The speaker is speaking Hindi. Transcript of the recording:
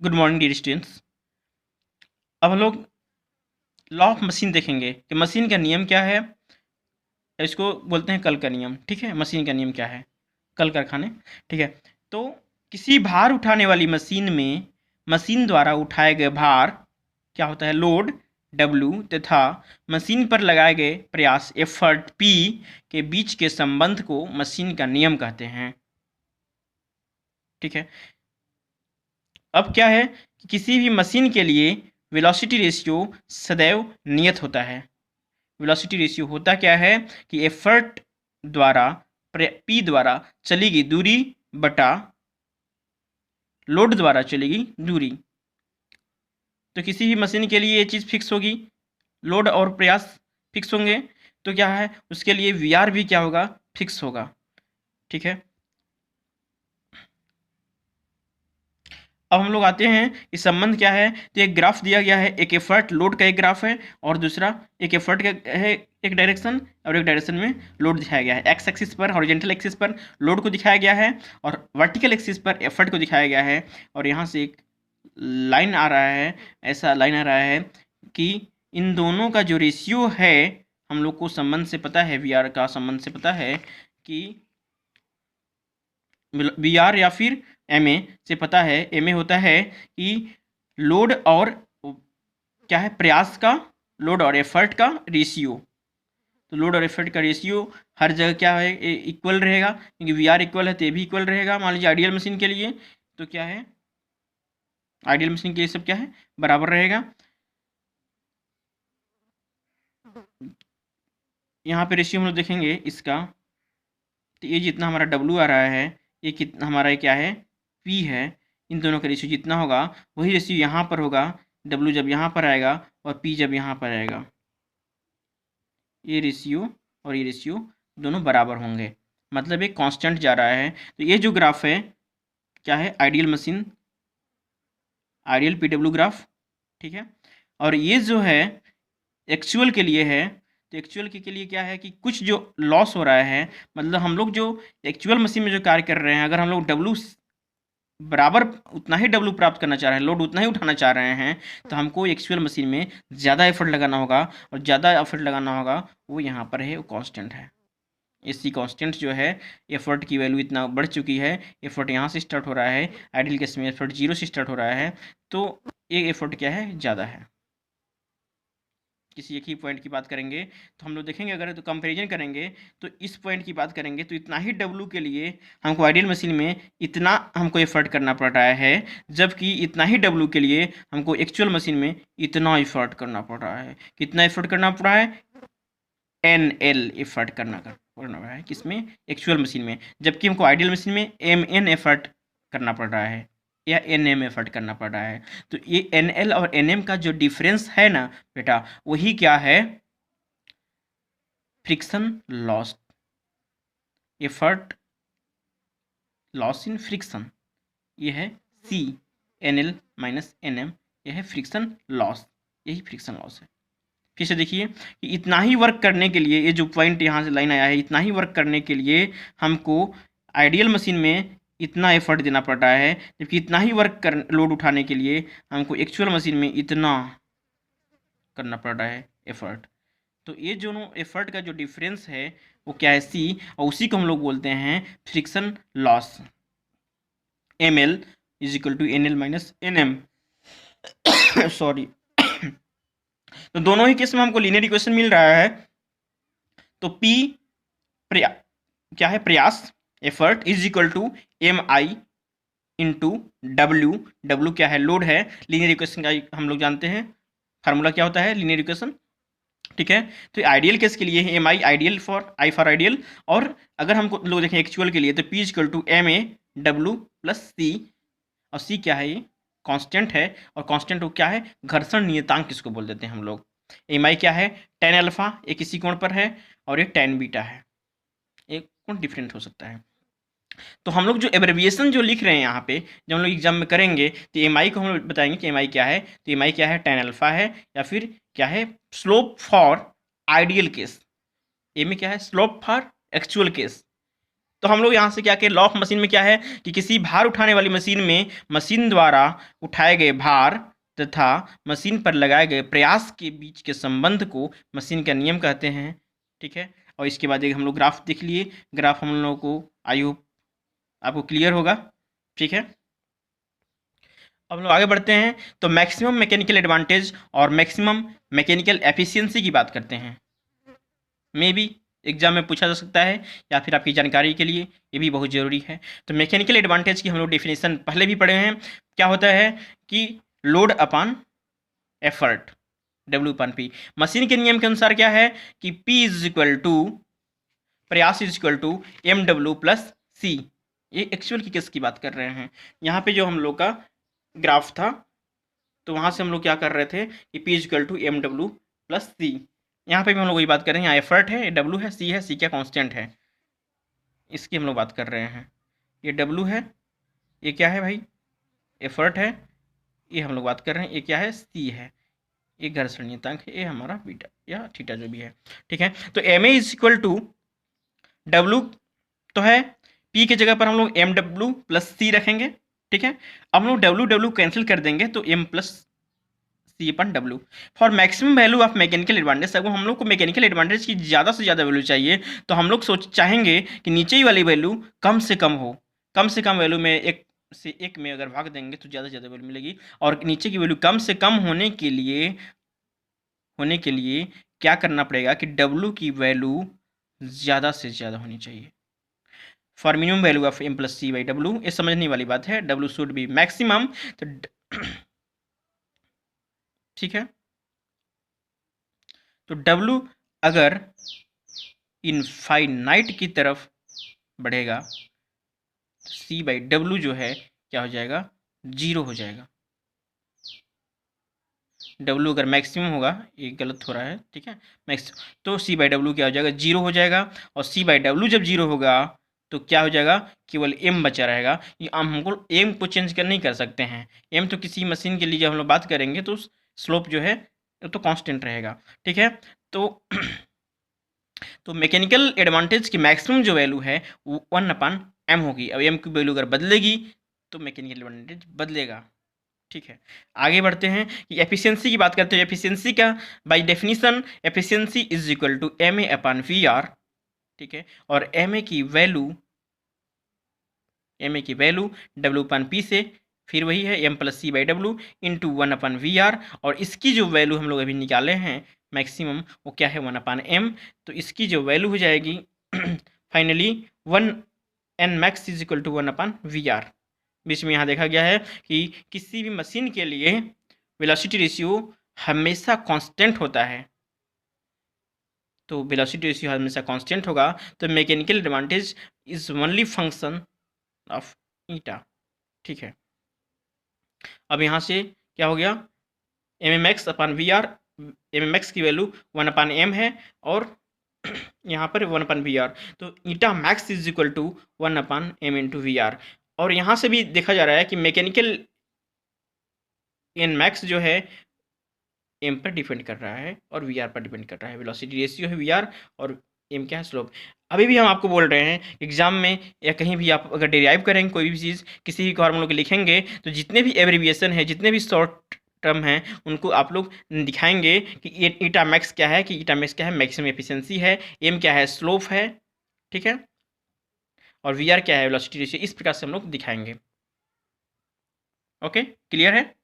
Good morning dear students. अब हम लोग लॉ ऑफ मशीन देखेंगे कि मशीन का नियम क्या है। इसको बोलते हैं कल का नियम। ठीक है, मशीन का नियम क्या है, कल कारखाने। ठीक है, तो किसी भार उठाने वाली मशीन में मशीन द्वारा उठाए गए भार क्या होता है, लोड डब्ल्यू, तथा मशीन पर लगाए गए प्रयास एफर्ट पी के बीच के संबंध को मशीन का नियम कहते हैं। ठीक है, अब क्या है कि किसी भी मशीन के लिए वेलोसिटी रेशियो सदैव नियत होता है। वेलोसिटी रेशियो होता क्या है कि एफर्ट द्वारा पी द्वारा चली गई दूरी बटा लोड द्वारा चली गई दूरी। तो किसी भी मशीन के लिए ये चीज़ फिक्स होगी, लोड और प्रयास फिक्स होंगे, तो क्या है उसके लिए वी आर भी क्या होगा, फिक्स होगा। ठीक है, अब हम लोग आते हैं इस संबंध क्या है। तो एक ग्राफ दिया गया है, एक एफर्ट लोड का एक ग्राफ है और दूसरा एक एफर्ट का है, एक डायरेक्शन और एक डायरेक्शन में लोड दिखाया गया है। एक्स एक्सिस पर, हॉरिजॉन्टल एक्सिस पर लोड को दिखाया गया है और वर्टिकल एक्सिस पर एफर्ट को दिखाया गया है। और यहाँ से एक लाइन आ रहा है, ऐसा लाइन आ रहा है कि इन दोनों का जो रेशियो है, हम लोग को संबंध से पता है, वी आर का संबंध से पता है कि वी आर या फिर एम ए से पता है, एम ए होता है कि लोड और क्या है, प्रयास का, लोड और एफर्ट का रेशियो। तो लोड और एफर्ट का रेशियो हर जगह क्या है, इक्वल रहेगा, क्योंकि वी आर इक्वल है तो ये भी इक्वल रहेगा। मान लीजिए आइडियल मशीन के लिए तो क्या है, आइडियल मशीन के लिए सब क्या है, बराबर रहेगा। यहाँ पे रेशियो हम लोग देखेंगे इसका, तो ये जितना हमारा डब्लू आ रहा है, ये कितना हमारा क्या है, पी है। इन दोनों का रेशियो जितना होगा वही रेशियो यहाँ पर होगा, डब्लू जब यहाँ पर आएगा और पी जब यहाँ पर आएगा। ये रेशियो और ये रेशियो दोनों बराबर होंगे, मतलब एक कांस्टेंट जा रहा है। तो ये जो ग्राफ है क्या है, ideal machine, ideal PW graph. ठीक है, और ये जो है एक्चुअल के लिए है। तो एक्चुअल के लिए क्या है कि कुछ जो लॉस हो रहा है, मतलब हम लोग जो एक्चुअल मशीन में जो कार्य कर रहे हैं, अगर हम लोग डब्लू बराबर उतना ही डब्लू प्राप्त करना चाह रहे हैं, लोड उतना ही उठाना चाह रहे हैं, तो हमको एक्चुअल मशीन में ज़्यादा एफर्ट लगाना होगा, और ज़्यादा एफर्ट लगाना होगा वो यहाँ पर है, वो कांस्टेंट है। इसी कांस्टेंट जो है, एफर्ट की वैल्यू इतना बढ़ चुकी है, एफर्ट यहाँ से स्टार्ट हो रहा है, आइडियल केस में एफर्ट 0 से स्टार्ट हो रहा है, तो ये एफर्ट क्या है, ज़्यादा है। किसी एक ही पॉइंट की बात करेंगे तो हम लोग देखेंगे, अगर तो कंपैरिजन करेंगे तो इस पॉइंट की बात करेंगे तो इतना ही डब्लू के लिए हमको आइडियल मशीन में इतना हमको एफर्ट करना पड़ रहा है, जबकि इतना ही डब्लू के लिए हमको एक्चुअल मशीन में इतना एफर्ट करना पड़ रहा है। कितना एफर्ट करना पड़ रहा है, एन एल एफर्ट करना पड़ रहा है किसमें, एक्चुअल मशीन में, जबकि हमको आइडियल मशीन में एम एन एफर्ट करना पड़ रहा है या एन एम एफर्ट करना पड़ रहा है। तो ये एन एल और एन एम का जो डिफरेंस है ना बेटा, वही क्या है, friction loss, effort loss in friction. ये है C, N L minus N M, यह है फ्रिक्शन लॉस, यही फ्रिक्शन लॉस है। फिर से देखिए कि इतना ही वर्क करने के लिए, ये जो पॉइंट यहाँ से लाइन आया है, इतना ही वर्क करने के लिए हमको आइडियल मशीन में इतना एफर्ट देना पड़ रहा है, जबकि इतना ही वर्क कर लोड उठाने के लिए हमको एक्चुअल मशीन में इतना करना पड़ रहा है एफर्ट। तो ये दोनों एफर्ट का जो डिफरेंस है वो क्या है, सी, और उसी को हम लोग बोलते हैं friction loss. M L is equal to N L minus N M, sorry. तो दोनों ही केस में हमको लीनियर इक्वेशन मिल रहा है। तो P क्या है, प्रयास, effort is equal to M I into W, W क्या है, लोड है। लीनियर इक्वेशन का हम लोग जानते हैं फार्मूला क्या होता है, लीनियर इक्वेशन। ठीक है, तो आइडियल केस के लिए है M I, ideal for I for ideal, और अगर हमको लोग देखें एक्चुअल के लिए तो P equal to M A W plus C, और सी क्या है, ये कांस्टेंट है, और कांस्टेंट को क्या है, घर्षण नियतांक किसको बोल देते हैं हम लोग। एम आई क्या है, टेन अल्फा, एक इसी कोण पर है, और एक टेन बीटा है, एक कोण डिफरेंट हो सकता है। तो हम लोग जो एब्रेविएशन जो लिख रहे हैं यहाँ पे, जब हम लोग एग्जाम में करेंगे तो एम आई को हम लोग बताएंगे कि एम आई क्या है। तो एम आई क्या है, टेन अल्फा है, या फिर क्या है, slope for ideal case. M A क्या है, स्लोप फॉर एक्चुअल केस, तो हम लोग यहाँ से क्या करें, लॉ ऑफ मशीन में क्या है कि किसी भार उठाने वाली मशीन में मशीन द्वारा उठाए गए भार तथा मशीन पर लगाए गए प्रयास के बीच के संबंध को मशीन का नियम कहते हैं। ठीक है, और इसके बाद एक हम लोग ग्राफ देख लिए। ग्राफ हम लोगों को आई होप आपको क्लियर होगा। ठीक है, अब लोग आगे बढ़ते हैं तो मैक्सिमम मैकेनिकल एडवांटेज और मैक्सिमम मैकेनिकल एफिशिएंसी की बात करते हैं। मे बी एग्जाम में पूछा जा सकता है, या फिर आपकी जानकारी के लिए ये भी बहुत ज़रूरी है। तो मैकेनिकल एडवांटेज की हम लोग डेफिनेशन पहले भी पढ़े हैं। क्या होता है कि load upon effort, W upon P. मशीन के नियम के अनुसार क्या है कि P इज इक्वल टू प्रयास is equal to M W plus C. ये एक्चुअल की केस की बात कर रहे हैं। यहाँ पे जो हम लोग का ग्राफ था, तो वहाँ से हम लोग क्या कर रहे थे कि P is equal to M W plus C. यहाँ पे भी हम लोग वही बात कर रहे हैं। यहाँ एफर्ट है, डब्ल्यू है, सी क्या कांस्टेंट है, इसकी हम लोग बात कर रहे हैं। ये डब्ल्यू है, ये क्या है भाई, एफर्ट है, ये हम लोग बात कर रहे हैं। ये क्या है, सी है, ये घर्षण नियतांक है, ये हमारा बीटा या थीटा जो भी है। ठीक है, तो M A is equal to W तो है, पी की जगह पर हम लोग एम डब्ल्यू प्लस सी रखेंगे। ठीक है, अब हम लोग डब्ल्यू डब्ल्यू कैंसिल कर देंगे तो M plus C upon W. For maximum value of mechanical advantage, अगर हम लोग को मैकेनिकल एडवांटेज की ज़्यादा से ज़्यादा वैल्यू चाहिए तो हम लोग चाहेंगे कि नीचे ही वाली वैल्यू कम से कम हो। कम से कम वैल्यू में एक से एक में अगर भाग देंगे तो ज़्यादा से ज़्यादा वैल्यू मिलेगी, और नीचे की वैल्यू कम से कम होने के लिए क्या करना पड़ेगा कि डब्ल्यू की वैल्यू ज़्यादा से ज़्यादा होनी चाहिए। For minimum value of M plus C by W, ये समझने वाली बात है, डब्ल्यू शुड बी मैक्सिमम। तो ठीक है, तो डब्ल्यू अगर इनफाइनाइट की तरफ बढ़ेगा तो सी बाई डब्ल्यू जो है क्या हो जाएगा, जीरो हो जाएगा। डब्ल्यू अगर मैक्सिमम होगा, ये गलत हो रहा है, ठीक है, मैक्स, तो सी बाई डब्ल्यू क्या हो जाएगा, जीरो हो जाएगा। और सी बाई डब्ल्यू जब जीरो होगा तो क्या हो जाएगा, केवल एम बचा रहेगा। ये हमको एम को चेंज कर नहीं कर सकते हैं। एम तो किसी मशीन के लिए जब हम लोग बात करेंगे तो स्लोप जो है तो कांस्टेंट रहेगा। ठीक है, तो तो मैकेनिकल एडवांटेज की मैक्सिमम जो वैल्यू है वो 1/m होगी। अब एम की वैल्यू अगर बदलेगी तो मैकेनिकल एडवांटेज बदलेगा। ठीक है, आगे बढ़ते हैं कि एफिशिएंसी की बात करते हैं। एफिशिएंसी का by definition efficiency is equal to M A upon V R. ठीक है, और एम ए की वैल्यू डब्ल्यू अपन पी से, फिर वही है M plus C by W into 1/VR। और इसकी जो वैल्यू हम लोग अभी निकाले हैं मैक्सिमम, वो क्या है 1/m। तो इसकी जो वैल्यू हो जाएगी finally 1n max is equal to 1/VR। बीच में यहाँ देखा गया है कि किसी भी मशीन के लिए वेलोसिटी रेशियो हमेशा कांस्टेंट होता है। तो वेलोसिटी रेशियो हमेशा कांस्टेंट होगा, तो mechanical advantage is only function of eta. ठीक है, अब यहाँ से क्या हो गया, M M X upon V R, M M X की वैल्यू 1/m है, और यहाँ पर 1/VR। तो eta max is equal to 1/m into V R. और यहाँ से भी देखा जा रहा है कि मैकेनिकल एन मैक्स जो है एम पर डिपेंड कर रहा है और वी आर पर डिपेंड कर रहा है। वेलोसिटी रेशियो है वी आर, और एम क्या है, स्लोप। अभी भी हम आपको बोल रहे हैं एग्जाम में या कहीं भी आप अगर डेराइव करेंगे कोई भी चीज़, किसी भी फॉर्मूले को लिखेंगे, तो जितने भी एब्रीविएशन है, जितने भी शॉर्ट टर्म हैं, उनको आप लोग दिखाएंगे कि ईटा मैक्स क्या है, कि ईटा मैक्स क्या है, मैक्सिमम एफिशिएंसी है, एम क्या है, स्लोप है। ठीक है, और वी आर क्या है, वेलोसिटी रेशियो। इस प्रकार से हम लोग दिखाएंगे। ओके, क्लियर है।